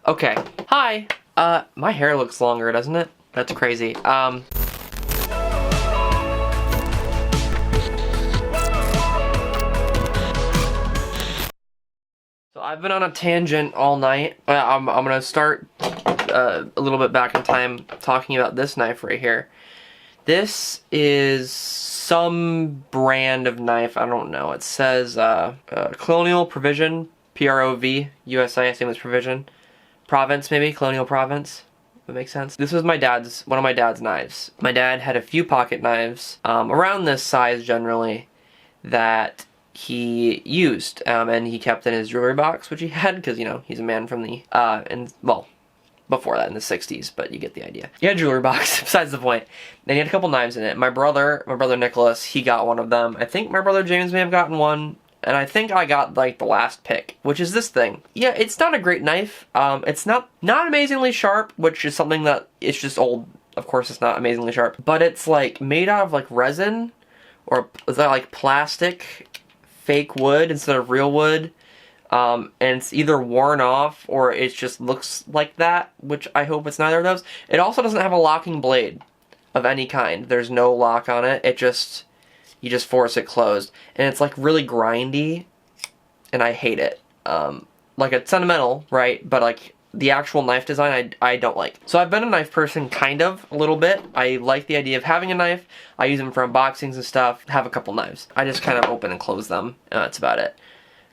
Okay. Hi. My hair looks longer, doesn't it? That's crazy. So I've been on a tangent all night. I'm gonna start a little bit back in time talking about this knife right here. This is some brand of knife, I don't know. It says Colonial Provision, PROV, USA, I assume it's Provision. Province, maybe? Colonial Province? That makes sense. This was one of my dad's knives. My dad had a few pocket knives, around this size generally, that he used, and he kept in his jewelry box, which he had, because, you know, he's a man from the, well, before that, in the 60s, but you get the idea. He had a jewelry box, besides the point. And he had a couple knives in it. My brother Nicholas, he got one of them. I think my brother James may have gotten one. And I think I got, like, the last pick, which is this thing. Yeah, it's not a great knife. It's not amazingly sharp, which is something that, it's just old. Of course, it's not amazingly sharp. But it's, like, made out of, like, resin, or is that, like, plastic, fake wood instead of real wood. And it's either worn off, or it just looks like that, which I hope it's neither of those. It also doesn't have a locking blade of any kind. There's no lock on it. You just force it closed. And it's like really grindy, and I hate it. Like, it's sentimental, right? But like the actual knife design, I don't like. So I've been a knife person, kind of, a little bit. I like the idea of having a knife. I use them for unboxings and stuff. Have a couple knives. I just kind of open and close them, and that's about it.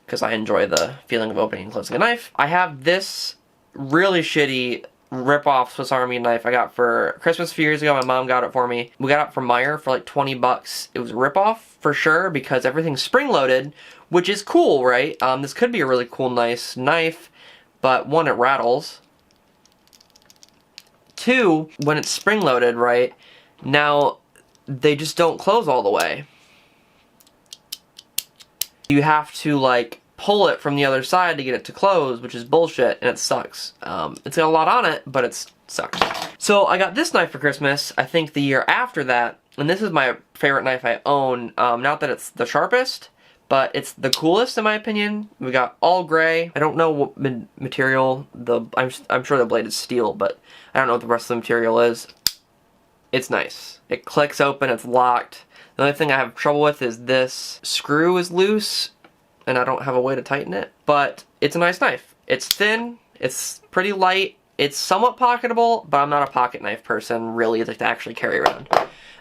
Because I enjoy the feeling of opening and closing a knife. I have this really shitty rip-off Swiss Army knife I got for Christmas a few years ago. My mom got it for me. We got it from Meijer for like 20 bucks. It was a rip-off for sure because everything's spring-loaded, which is cool, right? This could be a really cool, nice knife, but one, it rattles. Two, when it's spring-loaded, right, now they just don't close all the way. You have to, like, pull it from the other side to get it to close, which is bullshit, and it sucks. It's got a lot on it, but it sucks. So I got this knife for Christmas, I think the year after that, and this is my favorite knife I own. Not that it's the sharpest, but it's the coolest in my opinion. We got all gray. I don't know what material, I'm sure the blade is steel, but I don't know what the rest of the material is. It's nice. It clicks open, it's locked. The only thing I have trouble with is this screw is loose, and I don't have a way to tighten it, but it's a nice knife. It's thin, it's pretty light, it's somewhat pocketable, but I'm not a pocket knife person, really, like to actually carry around.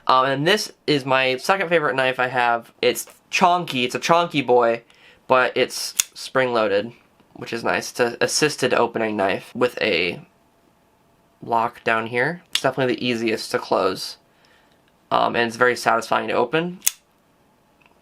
And this is my second favorite knife I have. It's chonky, it's a chonky boy, but it's spring-loaded, which is nice. It's an assisted opening knife with a lock down here. It's definitely the easiest to close, and it's very satisfying to open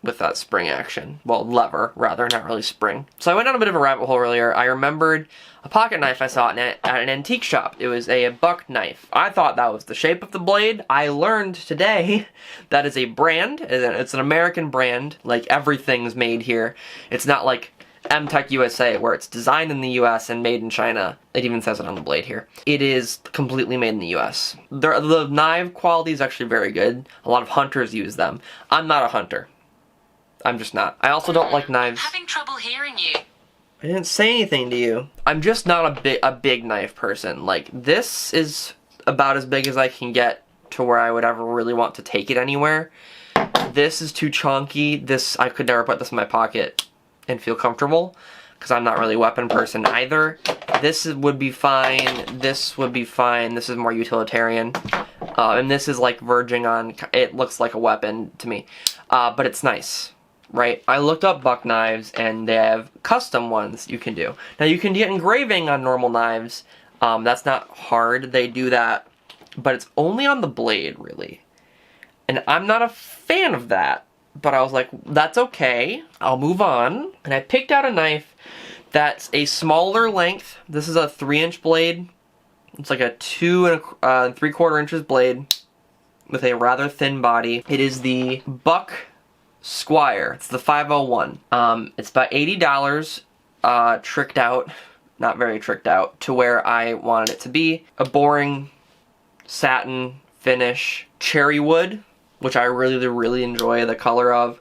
with that spring action. Well, lever, rather, not really spring. So I went down a bit of a rabbit hole earlier. I remembered a pocket knife I saw at an antique shop. It was a buck knife. I thought that was the shape of the blade. I learned today that is a brand. It's an American brand. Like, everything's made here. It's not like M.2 USA, where it's designed in the US and made in China. It even says it on the blade here. It is completely made in the US. The knife quality is actually very good. A lot of hunters use them. I'm not a hunter. I'm just not. I also don't like knives. Having trouble hearing you. I didn't say anything to you. I'm just not a big knife person. Like, this is about as big as I can get to where I would ever really want to take it anywhere. This is too chunky. I could never put this in my pocket and feel comfortable, because I'm not really a weapon person either. This would be fine. This would be fine. This is more utilitarian. And this is like verging on, it looks like a weapon to me. But it's nice. Right, I looked up buck knives, and they have custom ones you can do. Now, you can get engraving on normal knives. That's not hard. They do that, but it's only on the blade, really. And I'm not a fan of that, but I was like, that's okay. I'll move on. And I picked out a knife that's a smaller length. This is a 3-inch blade. It's like a 2 3/4 inches blade with a rather thin body. It is the Buck Squire. It's the 501. It's about $80, tricked out, not very tricked out, to where I wanted it to be. A boring satin finish, cherry wood, which I really, really enjoy the color of,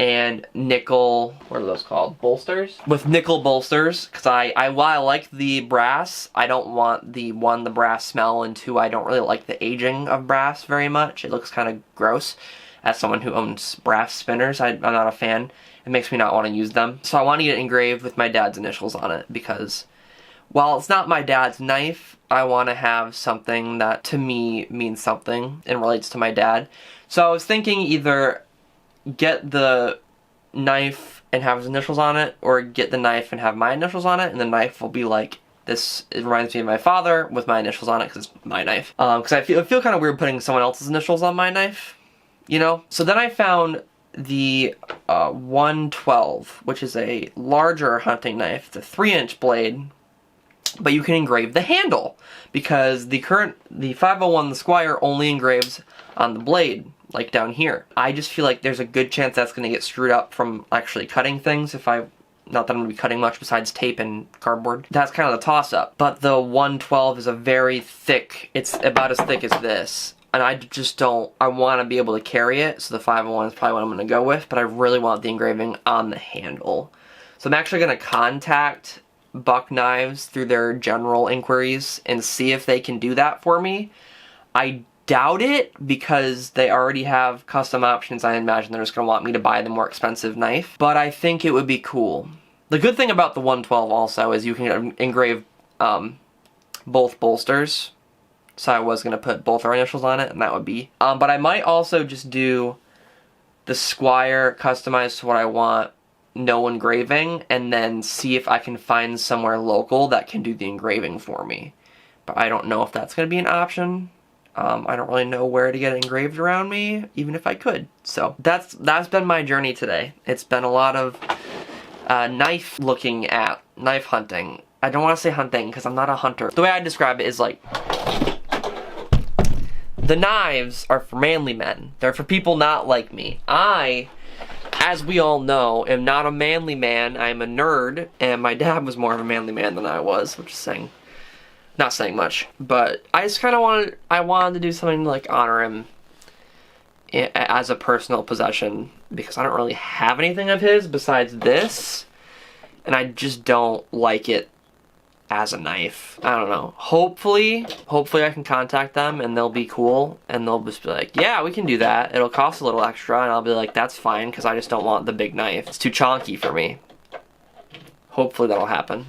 and nickel, what are those called? Bolsters? With nickel bolsters, because while I like the brass, I don't want the brass smell, and two, I don't really like the aging of brass very much. It looks kind of gross. As someone who owns brass spinners, I'm not a fan. It makes me not want to use them. So I want to get it engraved with my dad's initials on it, because while it's not my dad's knife, I want to have something that to me means something and relates to my dad. So I was thinking either get the knife and have his initials on it, or get the knife and have my initials on it, and the knife will be like, this, it reminds me of my father with my initials on it because it's my knife. Because I feel kind of weird putting someone else's initials on my knife, you know? So then I found the 112, which is a larger hunting knife. It's a 3-inch blade, but you can engrave the handle, because the 501, the Squire, only engraves on the blade, like down here. I just feel like there's a good chance that's going to get screwed up from actually cutting things not that I'm going to be cutting much besides tape and cardboard. That's kind of the toss-up. But the 112 is a very thick, it's about as thick as this. And I just don't, I want to be able to carry it, so the 501 is probably what I'm going to go with, but I really want the engraving on the handle. So I'm actually going to contact Buck Knives through their general inquiries and see if they can do that for me. I doubt it, because they already have custom options. I imagine they're just going to want me to buy the more expensive knife, but I think it would be cool. The good thing about the 112 also is you can engrave both bolsters, so I was going to put both our initials on it, and that would be. But I might also just do the Squire customized to what I want, no engraving, and then see if I can find somewhere local that can do the engraving for me. But I don't know if that's going to be an option. I don't really know where to get it engraved around me, even if I could. So that's been my journey today. It's been a lot of knife looking at, knife hunting. I don't want to say hunting because I'm not a hunter. The way I describe it is like, the knives are for manly men. They're for people not like me. I, as we all know, am not a manly man. I'm a nerd, and my dad was more of a manly man than I was, which is saying, not saying much, but I just kind of wanted to do something to like honor him as a personal possession, because I don't really have anything of his besides this, and I just don't like it as a knife. I don't know. Hopefully I can contact them and they'll be cool, and they'll just be like, yeah, we can do that. It'll cost a little extra, and I'll be like, that's fine, because I just don't want the big knife. It's too chonky for me. Hopefully that'll happen.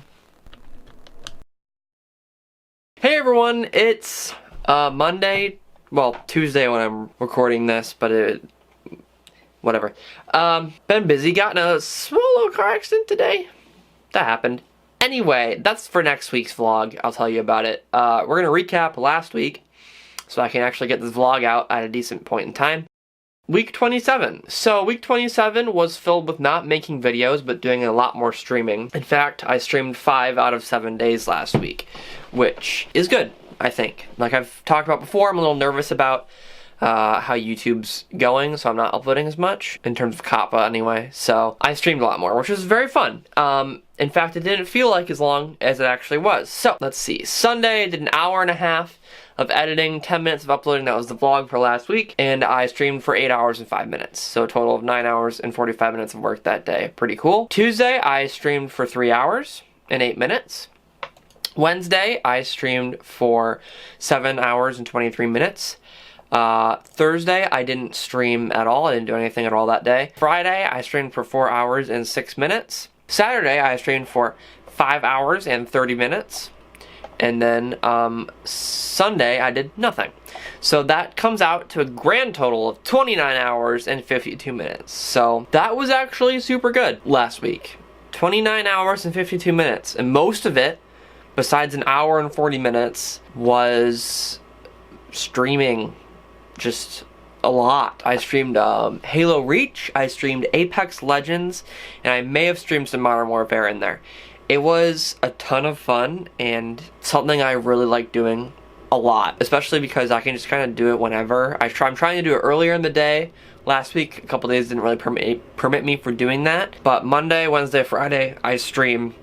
Hey everyone, it's Monday, well, Tuesday when I'm recording this, but whatever. Been busy, got in a small little car accident today. That happened. Anyway, that's for next week's vlog. I'll tell you about it. We're gonna recap last week, so I can actually get this vlog out at a decent point in time. Week 27. So week 27 was filled with not making videos, but doing a lot more streaming. In fact, I streamed 5 out of 7 days last week, which is good, I think. Like I've talked about before, I'm a little nervous about how YouTube's going, so I'm not uploading as much, in terms of COPPA anyway. So I streamed a lot more, which was very fun. In fact, it didn't feel like as long as it actually was. So let's see. Sunday, I did an hour and a half of editing, 10 minutes of uploading. That was the vlog for last week, and I streamed for 8 hours and 5 minutes. So a total of 9 hours and 45 minutes of work that day. Pretty cool. Tuesday, I streamed for 3 hours and 8 minutes. Wednesday, I streamed for 7 hours and 23 minutes. Thursday, I didn't stream at all. I didn't do anything at all that day. Friday, I streamed for 4 hours and 6 minutes. Saturday, I streamed for 5 hours and 30 minutes. And then Sunday, I did nothing. So that comes out to a grand total of 29 hours and 52 minutes. So that was actually super good last week. 29 hours and 52 minutes. And most of it, besides an hour and 40 minutes, was streaming. Just a lot. I streamed Halo Reach, I streamed Apex Legends, and I may have streamed some Modern Warfare in there. It was a ton of fun, and something I really like doing a lot, especially because I can just kind of do it whenever. I'm trying to do it earlier in the day. Last week, a couple days didn't really permit me for doing that, but Monday, Wednesday, Friday, I stream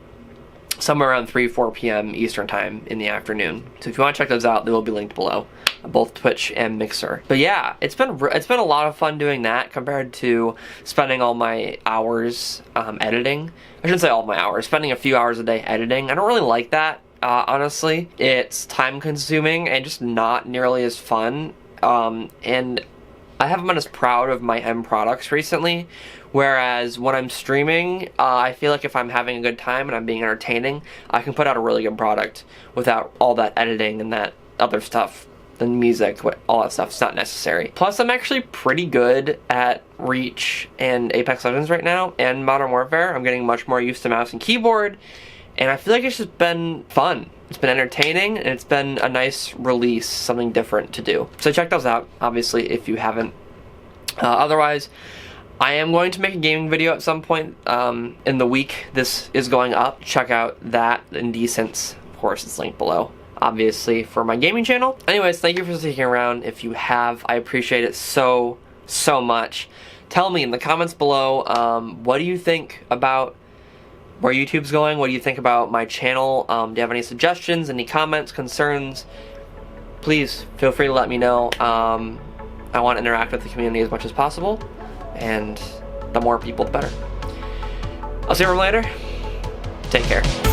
somewhere around 3-4 p.m. Eastern time in the afternoon. So if you want to check those out, they will be linked below, both Twitch and Mixer. But yeah, it's been a lot of fun doing that compared to spending all my hours editing. I shouldn't say all my hours, spending a few hours a day editing. I don't really like that, honestly. It's time consuming and just not nearly as fun. And I haven't been as proud of my end products recently. Whereas when I'm streaming, I feel like if I'm having a good time and I'm being entertaining, I can put out a really good product without all that editing and that other stuff. The music, all that stuff's not necessary. Plus, I'm actually pretty good at Reach and Apex Legends right now, and Modern Warfare. I'm getting much more used to mouse and keyboard, and I feel like it's just been fun. It's been entertaining, and it's been a nice release, something different to do. So check those out, obviously, if you haven't. Otherwise, I am going to make a gaming video at some point in the week this is going up. Check out that Indecence. Of course, it's linked below, obviously, for my gaming channel. Anyways, thank you for sticking around. If you have, I appreciate it so much. Tell me in the comments below, what do you think about where YouTube's going? What do you think about my channel? Do you have any suggestions, any comments, concerns? Please feel free to let me know. I want to interact with the community as much as possible, and the more people, the better. I'll see you later. Take care.